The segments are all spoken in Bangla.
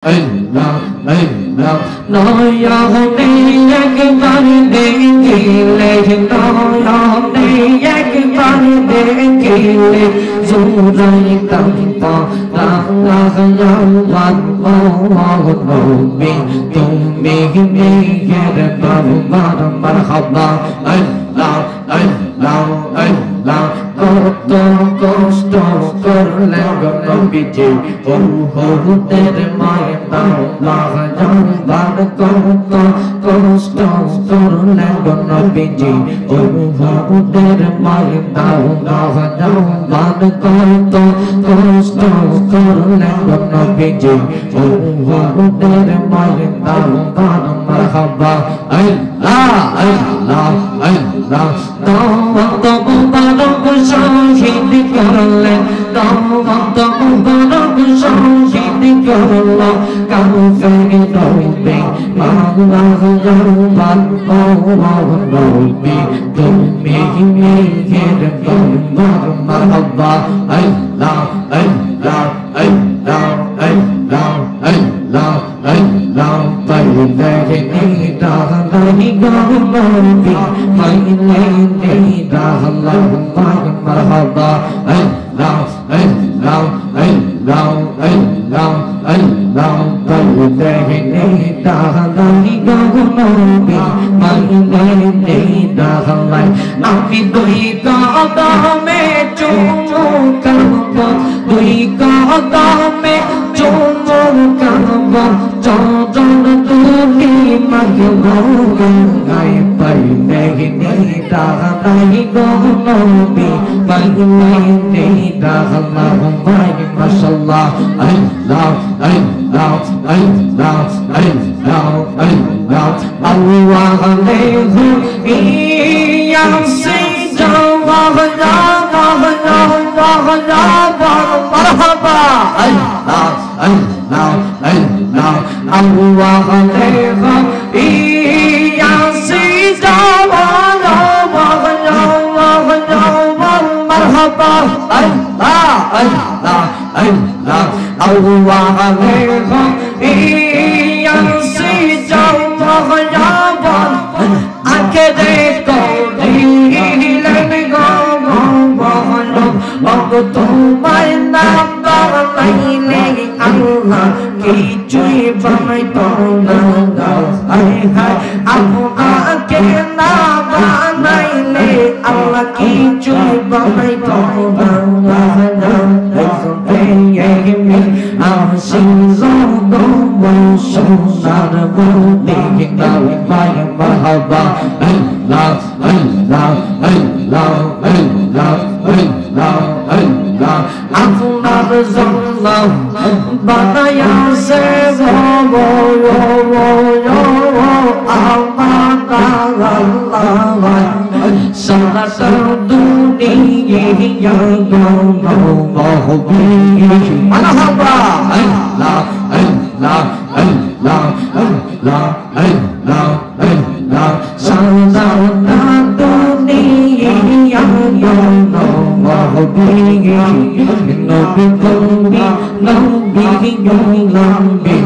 nói ông đi cái văn để kỳ lệ nói ông đi cái văn để kỳ lệ dù rơi tâm to đang nhau văn một mình tung mình nghe được mà học Costo correndo non piti tere mai la jang costo correndo non piti tere mai la jang costo correndo non piti tere mai marhaba শহীদ করলেন শহীদ করল কাফের নবী আল্লাহ জান নবী তুমি মেঘের তোমার মারহাবা আল্লাহ আল্লাহ আল্লাহ আল্লাহ আল্লাহ আল্লাহ পাইলে নিদা নাই গবি পাইলে নিদা আল্লাহ مرحبا الله الله الله الله الله بالله نيداغلي غنوبي بالله نيداغلي আমি দুই কদমে চুমু করব দুই কদমে চুমু করব চরণ তুলি মাগব গায় পাইলে নিদাগলাই গনবি পাইলে নিদাগলাই মাশাআল্লাহ আল্লাহ আল্লাহ আল্লাহ আল্লাহ আল্লাহ আল্লাহ আলাইহি ইয়া সাইয়্যিদা مرحبا الله الله الله الله عليك يا سيدي مرحبا الله الله الله الله عليك يا سيدي তোমায় নাম বানাইলে আল্লাহ কিছুই বানাইতো না হায় হায় আপনাকে না বানাইলে আল্লাহ কিছুই বানাইতো না সোনার বলি মারহাবা আল্লাহ আল্লাহ আল্লাহ আল্লাহ আল্লাহ আল্লাহ আপনার জন্য বানায়া সে আমার সারা দুনিয়া মারহাবা আল্লাহ আল্লাহ আল্লাহ আল্লাহ আল্লাহ আল্লাহ সারা দুনিয়া নবী তুমি নবী নবী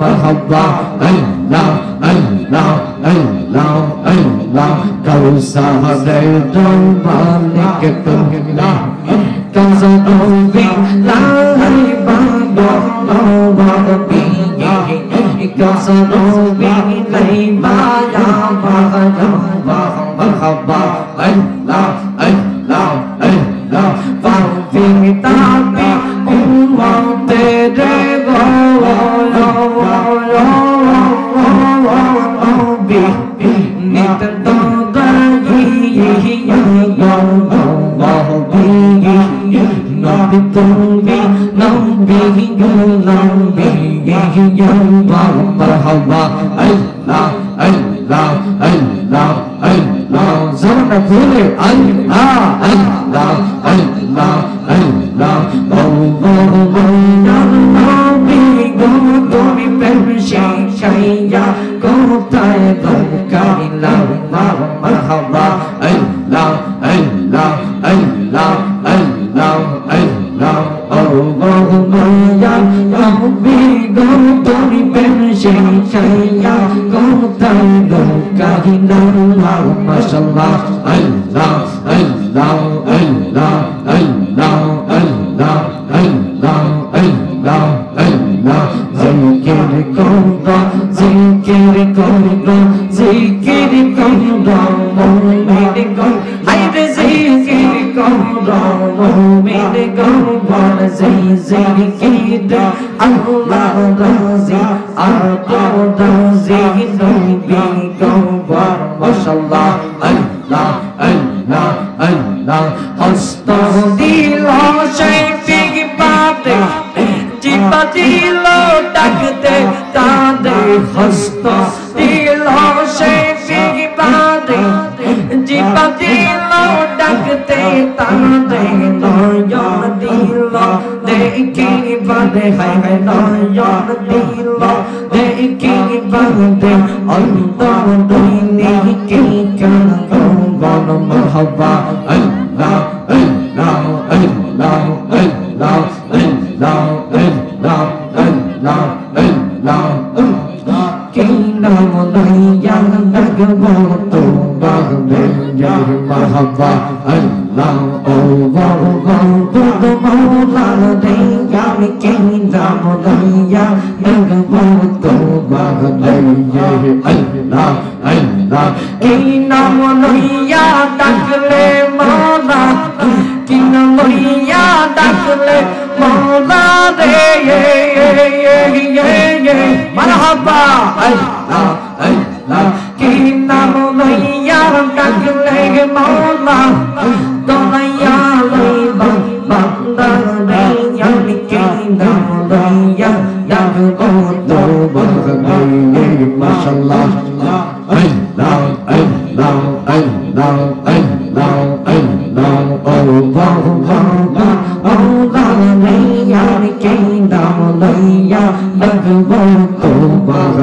মারহাবা আল্লাহ আল্লাহ আল্লাহ আল্লাহ কাউসারের মালিক তুমি কাউসার নবী লাই বাবা নবী কাউসার নবী লাই মায়া বাবা مرحبا الله الله الله فانفي تابي तेरे गोबी नित तो दही नबी तुम्बी नबी नबी مرحبا الله الله الله الله زمنا भूले Allah Allah Allah Allah নবী গো তুমি প্রেম শিখাইয়া কোথায় দরকারিলাম মারহাবা Allah Allah Allah Allah Allah Allah বিগো তুমি প্রেম শিখাইয়া কোথায় লুকাই না মাশাআল্লাহ আল্লাহ আল্লাহ আল্লাহ আল্লাহ আল্লাহ আল্লাহ আল্লাহ আল্লাহ জিকির করো জিকির করো জিকির করো মুমিন গো আইরে জিকির করো মুমিন গো বল জিকির আল্লাহ রাজি আল্লাহ রাজি নবী গো বল মাশাআল্লাহ আল্লাহ আল্লাহ আল্লাহ হস্ত দিল শফিক পাতে জিবা দিল ডাকতে তাদের হস্ত দিল শফিক পাতে জিবা দিল ডাকতে তাদের নয়ন দিল দেখি বাদে হায় হায় নয়ন দিল দেখি বাদে অন্তর দুইনি কি কান বল মারহাবা আল্লাহ আল্লাহ আল্লাহ আল্লাহ আল্লাহ আল্লাহ আল্লাহ আল্লাহ কি নাম লইয়া ডাকবো তোমার জয় মারহাবা আল্লাহ ও গো মওলা রে আমি কি নাম লইয়া ডাকবো তোমার জয় আল্লাহ আল্লাহ কি নাম লইয়া ডাকলে মওলা কি নাম লইয়া ডাকলে মওলা রে মারহাবা আল্লাহ আল্লাহ কি নাম লইয়া ডাকলে মওলা দয়া লইবা বান্দা রে আমি কি নাম লইয়া ডাকবো তোমার জয় মাশাআল্লাহ আল্লাহ আল্লাহ আল্লাহ আল্লাহ আল্লাহ আল্লাহ রে আমি কি নাম লইয়া ডাকবো তোমার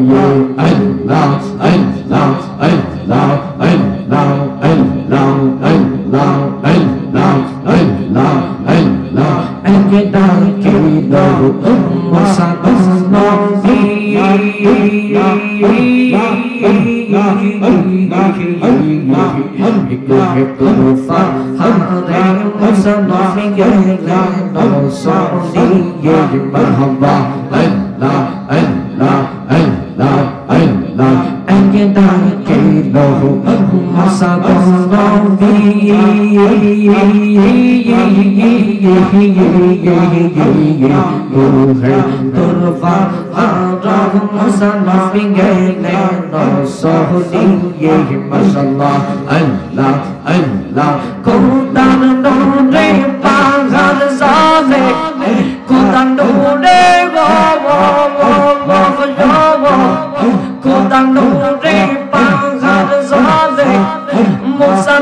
জয় আল্লাহ আল্লাহ আল্লাহ আল্লাহ আল্লাহ আল্লাহ আল্লাহ আল্লাহ আল্লাহ একে ডাকে দাও মুসাদনবী তুফা হারে মুসাদনবী গেলে নসরিয়ে মারহাবা আল্লাহ আল্লাহ আল্লাহ আল্লাহ একে ডাকে দাও মুসাদনবী তুফা হারে মুসাদনবী গেলে নসরিয়ে মাশাআল্লাহ আল্লাহ আল্লাহ কোদান নূরে পাহাড় জালে কোদান নূরে কোদান নূরে পাহাড় জালে মুসা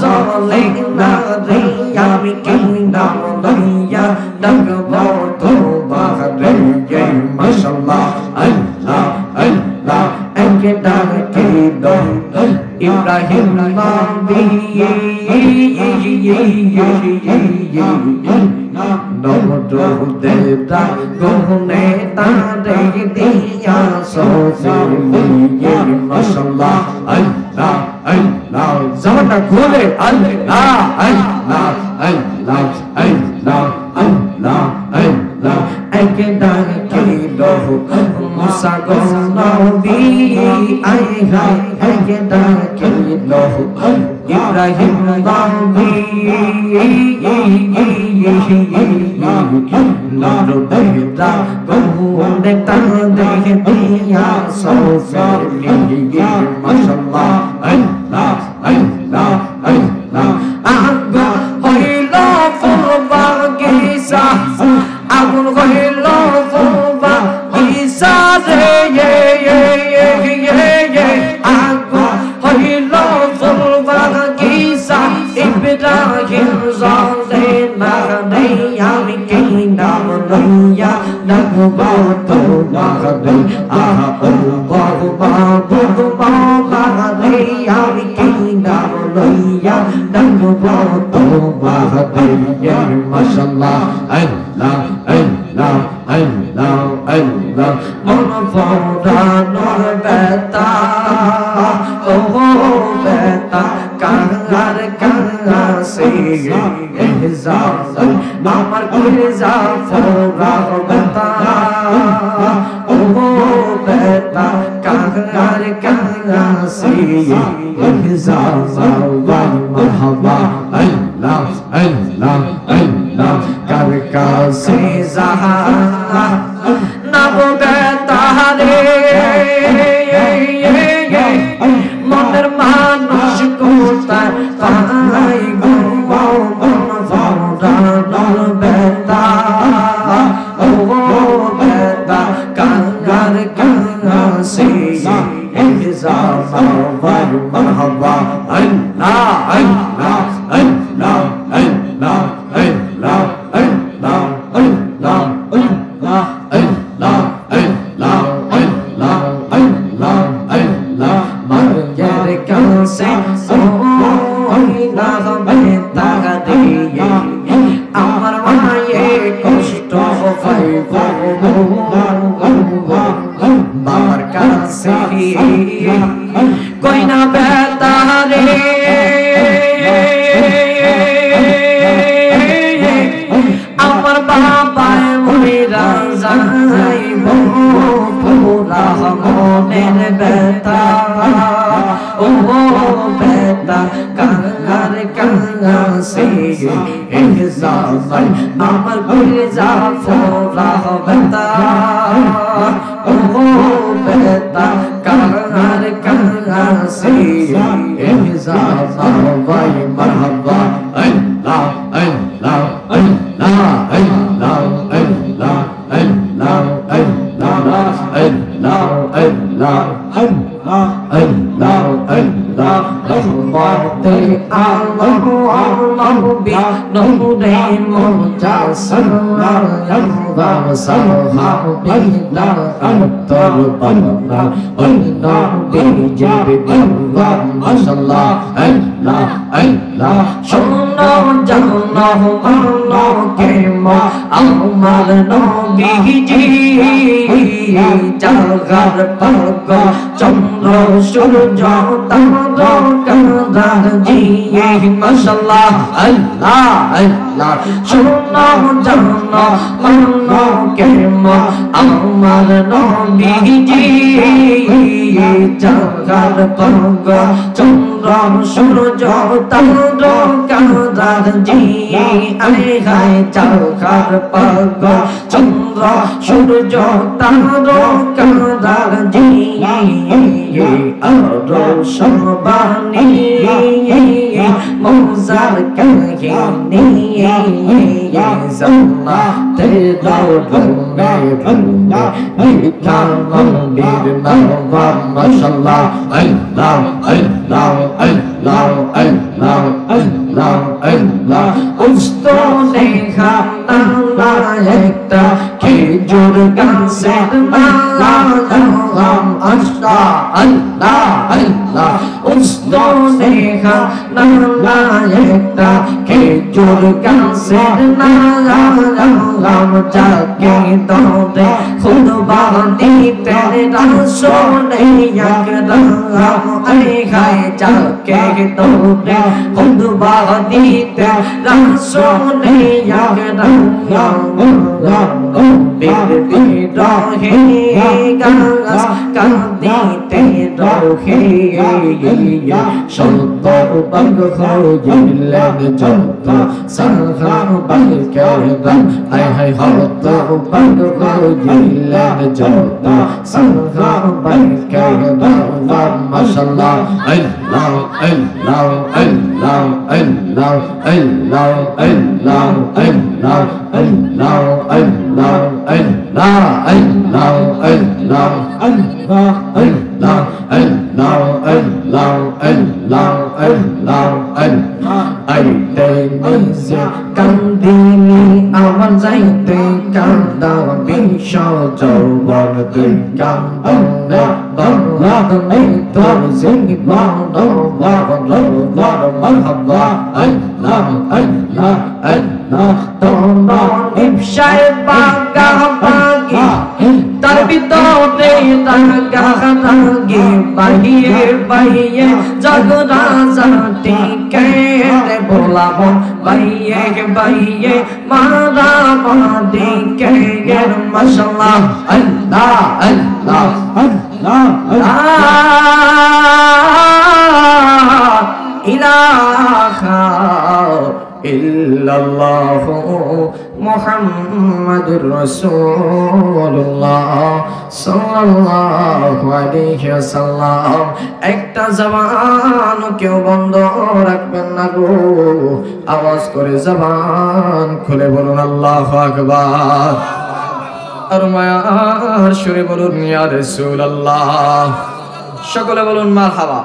জালে না রে আমি কি নাম লইয়া ডাকবো তোমার জয় মাশাআল্লাহ আল্লাহ আল্লাহ একে ডাকে দাও ইব্রাহিম নবী নমরুদেরা গোহনে তারে দিয়া সোফিয়ে মাশাআল্লাহ আল্লাহ আল্লাহ জামাটা খুলে আল্লাহ আল্লাহ আল্লাহ আল্লাহ আল্লাহ আল্লাহ একে ডাকে দাও মুসা নবী আই হাই একে ডাকে দাও ইব্রাহিম নবী নমরুদেরা গোহনে তারে দিয়া সোফিয়ে মাশাআল্লাহ আল্লাহ আল্লাহ আল্লাহ আগুন হইল ফুলবাগিচা আগুন হইল ফুলবাগিচা রে আগুন হইল ফুলবাগিচা ইব্রাহিম জালে না রে আমি কি নাম লইয়া ডাকবো তোমার জয় আল্লাহ বাবু বাবা রে আমি কি নাম লইয়া ডাকবো তোমার জয় মাশাআল্লাহ আল্লাহ আল্লাহ আল্লাহ Allah Allah Mon foranor beta Oh beta Kangar kangar se Ehzal Amar kulza forar beta Oh beta Kangar kangar se Ehzal Marhaba Allah Allah Allah Karka se zahar Nabo beta re Moner manush kotai Fai go Mon foranor beta Oh beta Kangar kangar se Ehzal Marhaba Allah Allah Allah Allah Allah Allah Allah Allah Allah Allah Allah Allah Allah Marger kanse Oi na beta diye Amar maye koshto fai Babar kanse Koi na beta re Amar baba mera zai pura moner beta Oh beta kangar kangar se ehzal amar kulza fora beta Oh beta kangar kangar se ehzal marhaba Allah Allah Allah Allah Allah Allah Allah Allah Allah Allah Allah rahmati Allah Allah bi nure mujassam Allah sahabi la antar banna Allah bi jibbillah masallah Allah Allah shunna jannah Allah kema amal nabi ji jagar paga chandra surya tara kadar ji masallah Allah Allah shunna jannah Allah kema amal nabi ji jagar paga chandra surya tara kadar ji ai hai jagar paga chandra surya tara kadar ji aro shabani mozar kahini zamma te dawne banda ikam birna wa mashallah Allah Allah Allah Allah Allah Allah ustone khana ekta khejur ganse Allah Allah Allah Allah ustone khana ekta khejur ganse Allah jage dode khud bani tere rasul yakram ai khai jage dode khud bani tere rasul yakram bir bir rahe gas kadi tere rahe shadar bag khojil janta sarhar bag kedan ai hai hat bag khojil janta sarhar bag kedan mashallah Allah Allah Allah Allah Allah Allah Allah Allah Allah Allah Allah Allah Allah আল্লাহ আল্লাহ আল্লাহ আল্লাহ আল্লাহ আল্লাহ আইতে নিজে কান্দিনি আমার যাইতে কান্দা বিশ্ব যৌবন তুই কান্দনে বলদ নেই তোর জীবন মারহাবা আল্লাহ আল্লাহ আল্লাহ তোমার ইফশায় বাগা বাগি তার ভিতরে দাগা দাগি বাহিয়ে বাহিয়ে জগ রাজা টিকে बोलाबो बाइये बाइये मारा बादी के गर माशाल्लाह अल्लाह अल्लाह अल्लाह इलाहा इल्लल्लाह मुहम्मदुर रसूलुल्लाह सल्लल्लाहु अलैहि वसल्लम একটা জবান কেউ বন্ধ রাখবেন না গো আওয়াজ করে জবান খুলে বলুন আল্লাহু আকবার আর মায়ার সুরে বলুন ইয়া রাসূলুল্লাহ সকলে বলুন মারহাবা